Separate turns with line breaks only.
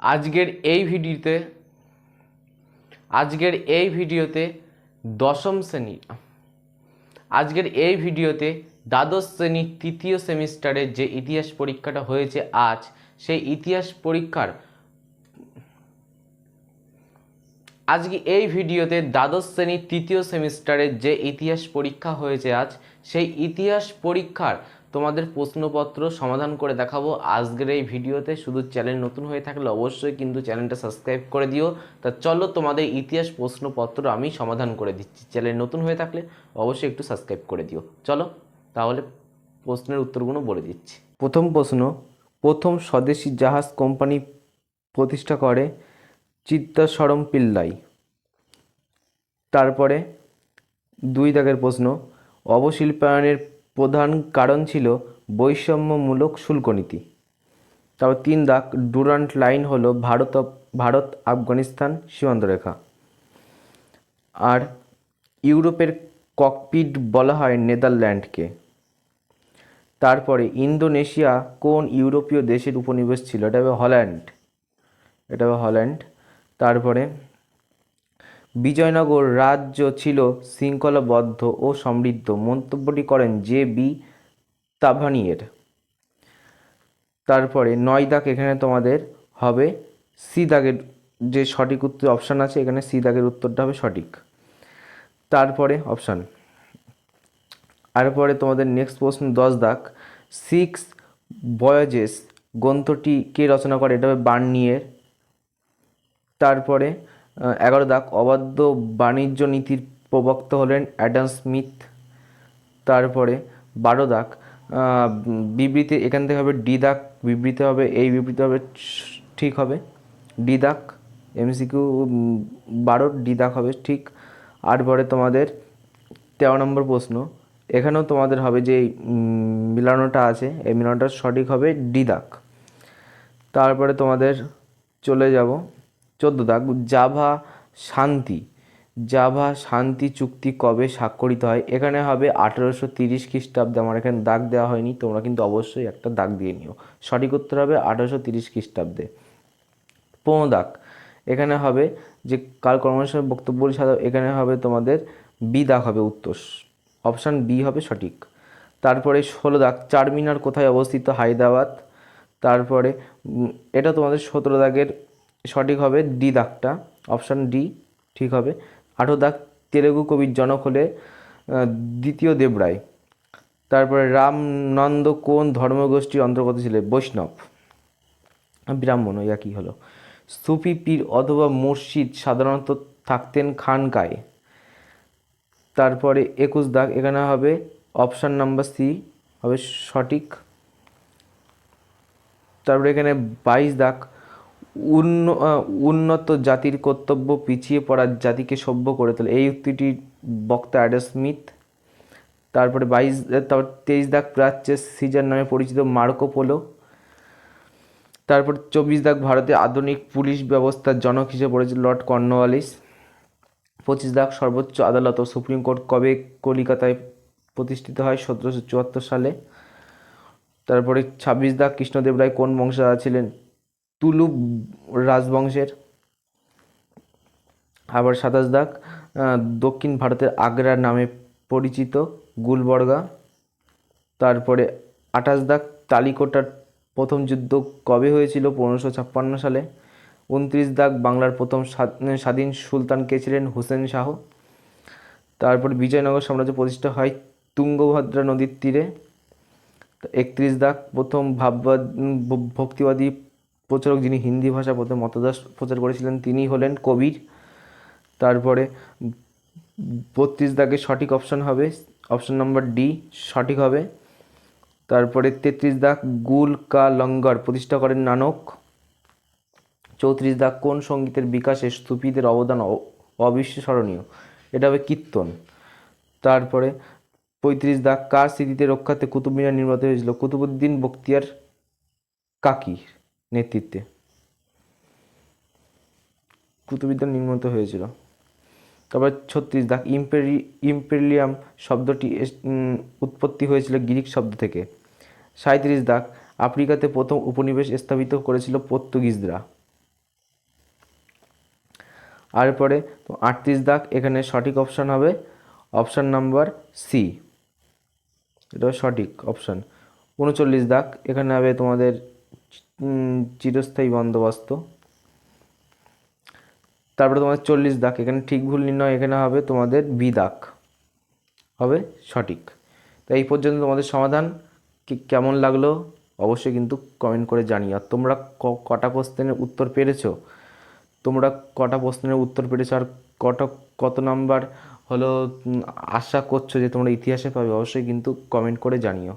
আজকের এই ভিডিওতে দশম শ্রেণীর দ্বাদশ শ্রেণীর তৃতীয় সেমিস্টারের যে ইতিহাস পরীক্ষাটা হয়েছে আজ, সেই ইতিহাস পরীক্ষার আজকে এই ভিডিওতে দ্বাদশ শ্রেণীর তৃতীয় সেমিস্টারের যে ইতিহাস পরীক্ষা হয়েছে আজ, সেই ইতিহাস পরীক্ষার তোমাদের প্রশ্নপত্র সমাধান করে দেখাবো আজকের এই ভিডিওতে। শুধু চ্যানেল নতুন হয়ে থাকলে অবশ্যই কিন্তু চ্যানেলটা সাবস্ক্রাইব করে দিও। তা চলো তোমাদের ইতিহাস প্রশ্নপত্র আমি সমাধান করে দিচ্ছি। চ্যানেল নতুন হয়ে থাকলে অবশ্যই একটু সাবস্ক্রাইব করে দিও। চলো তাহলে প্রশ্নের উত্তরগুলো বলে দিচ্ছি। প্রথম প্রশ্ন, প্রথম স্বদেশি জাহাজ কোম্পানি প্রতিষ্ঠা করে চিত্তাস্বরম পিল্লাই। তারপরে 2 দাগের প্রশ্ন, অবশিল্পায়নের প্রধান কারণ ছিল বৈষম্যমূলক শুল্ক নীতি। তারপর 3 দাগ, ডুরান্ট লাইন হলো ভারত আফগানিস্তান সীমান্তরেখা। আর ইউরোপের ককপিট বলা হয় নেদারল্যান্ডকে। তারপরে ইন্দোনেশিয়া কোন ইউরোপীয় দেশের উপনিবেশ ছিল? এটা হবে হল্যান্ড। তারপরে বিজয়নগর রাজ্য ছিল শৃঙ্খলাবদ্ধ ও সমৃদ্ধ। মন্তব্যটি করেন জে.বি. তাভানিয়ের। তারপরে 9 দাগ, এখানে তোমাদের হবে সি দাগের যে সঠিক উত্তর অপশান আছে, এখানে সি দাগের উত্তরটা হবে সঠিক। তারপরে অপশান। তারপরে তোমাদের নেক্সট প্রশ্ন 10 দাগ, 6 ভয়েজেস গ্রন্থটি কে রচনা করে? এটা হবে বার্নিয়ের। তারপরে 11 দাগ, অবাধ বাণিজ্য নীতির প্রবক্তা হলেন অ্যাডাম স্মিথ। তারপরে 12 দাগ, বিবৃতি, এখান থেকে হবে ডি দাগ, বিবৃতি হবে, এই বিবৃতি হবে ঠিক হবে ডি দাগ। এমসিকিউ 12 ডি দাগ হবে ঠিক। আর পরে তোমাদের 13 নম্বর প্রশ্ন, এখানেও তোমাদের হবে যে মিলানোটা আছে, এই মিলানোটা সঠিক হবে ডি দাগ। তারপরে তোমাদের চলে যাব 14 দাগ, জাভা শান্তি চুক্তি কবে স্বাক্ষরিত হয়? এখানে হবে 1830 খ্রিস্টাব্দে। আমার এখানে দাগ দেওয়া হয়নি, তোমরা কিন্তু অবশ্যই একটা দাগ দিয়ে নিও। সঠিক উত্তর হবে 1830 খ্রিস্টাব্দে। 15 দাগ, এখানে হবে যে কাল কর্মসূচির বক্তব্যগুলি সাধা, এখানে হবে তোমাদের বি দাগ হবে উত্তর, অপশান বি হবে সঠিক। তারপরে 16 দাগ, চারমিনার কোথায় অবস্থিত? হায়দ্রাবাদ। তারপরে এটা তোমাদের 17 দাগের সঠিক হবে ডি দাগটা, অপশান ডি ঠিক হবে। 18 দাগ, তেলেগু কবির জনক হলে দ্বিতীয় দেবরায়। তারপরে রামনন্দ কোন ধর্মগোষ্ঠীর অন্তর্গত ছিলেন? বৈষ্ণব, ব্রাহ্মণ, ওই একই হলো। সুফি পীর অথবা মুর্শিদ সাধারণত থাকতেন খানকায়। তারপরে 21 দাগ, এখানে হবে অপশান নাম্বার সি হবে সঠিক। তারপরে এখানে 22 দাগ, উন্নত জাতির কর্তব্য পিছিয়ে পড়া জাতিকে সভ্য করে তোলে। এই উক্তিটির বক্তা অ্যাডাম স্মিথ। তারপরে 23 দাগ, প্রাচ্যের সিজার নামে পরিচিত মার্কো পোলো। তারপর 24 দাগ, ভারতে আধুনিক পুলিশ ব্যবস্থার জনক হিসেবে পরিচিত লর্ড কর্নওয়ালিস। 25 দাগ, সর্বোচ্চ আদালত ও সুপ্রিম কোর্ট কবে কলিকাতায় প্রতিষ্ঠিত হয়? 1774 সালে। তারপরে 26 দাগ, কৃষ্ণদেব রায় কোন বংশধর ছিলেন? তুলু রাজবংশের। আবার 27 দাগ, দক্ষিণ ভারতের আগ্রার নামে পরিচিত গুলবর্গা। তারপরে 28 দাগ, তালিকোটার প্রথম যুদ্ধ কবে হয়েছিল? 1556 সালে। 29 দাগ, বাংলার প্রথম স্বাধীন সুলতান কে ছিলেন? হুসেন শাহ। তারপরে বিজয়নগর সাম্রাজ্য প্রতিষ্ঠা হয় তুঙ্গভদ্রা নদীর তীরে। 31 দাগ, প্রথম ভক্তিবাদী প্রচারক যিনি হিন্দি ভাষা প্রথম মতদাস প্রচার করেছিলেন তিনি হলেন কবির। তারপরে 32 দাগে সঠিক অপশান হবে অপশান নাম্বার ডি সঠিক হবে। তারপরে 33 দাগ, গুল কা লঙ্গর প্রতিষ্ঠা করেন নানক। 34 দাগ, কোন সঙ্গীতের বিকাশে সুফিদের অবদান অবিস্মরণীয়? এটা হবে কীর্তন। তারপরে 35 দাগ, কার স্মৃতিতে রক্ষার্থে কুতুব মিনার নির্মিত হয়েছিল? কুতুবউদ্দিন বখতিয়ার কাকির নেতৃত্বে কুতুব মিনার নির্মিত হয়েছিল। তারপর 36 দাগ, ইম্পেরিয়াম শব্দটি উৎপত্তি হয়েছিল গ্রিক শব্দ থেকে। 37 দাগ, আফ্রিকাতে প্রথম উপনিবেশ স্থাপিত করেছিল পর্তুগিজরা। আর পরে তো 38 দাগ, এখানে সঠিক অপশান হবে অপশান নাম্বার সি, এটা সঠিক অপশান। 39 দাগ, এখানে হবে তোমাদের চিরস্থায়ী বন্দোবস্ত। তারপরে তোমাদের 40 দাগ, এখানে ঠিক ভুল নির্ণয়, এখানে হবে তোমাদের বি দাগ হবে সঠিক। তো এই পর্যন্ত তোমাদের সমাধান কেমন লাগলো অবশ্যই কিন্তু কমেন্ট করে জানিও। আর তোমরা কটা প্রশ্নের উত্তর পেরেছো, তোমরা কটা প্রশ্নের উত্তর পেরেছো, আর কত নাম্বার হলো আশা করছো যে তোমরা ইতিহাসে পাবে, অবশ্যই কিন্তু কমেন্ট করে জানিও।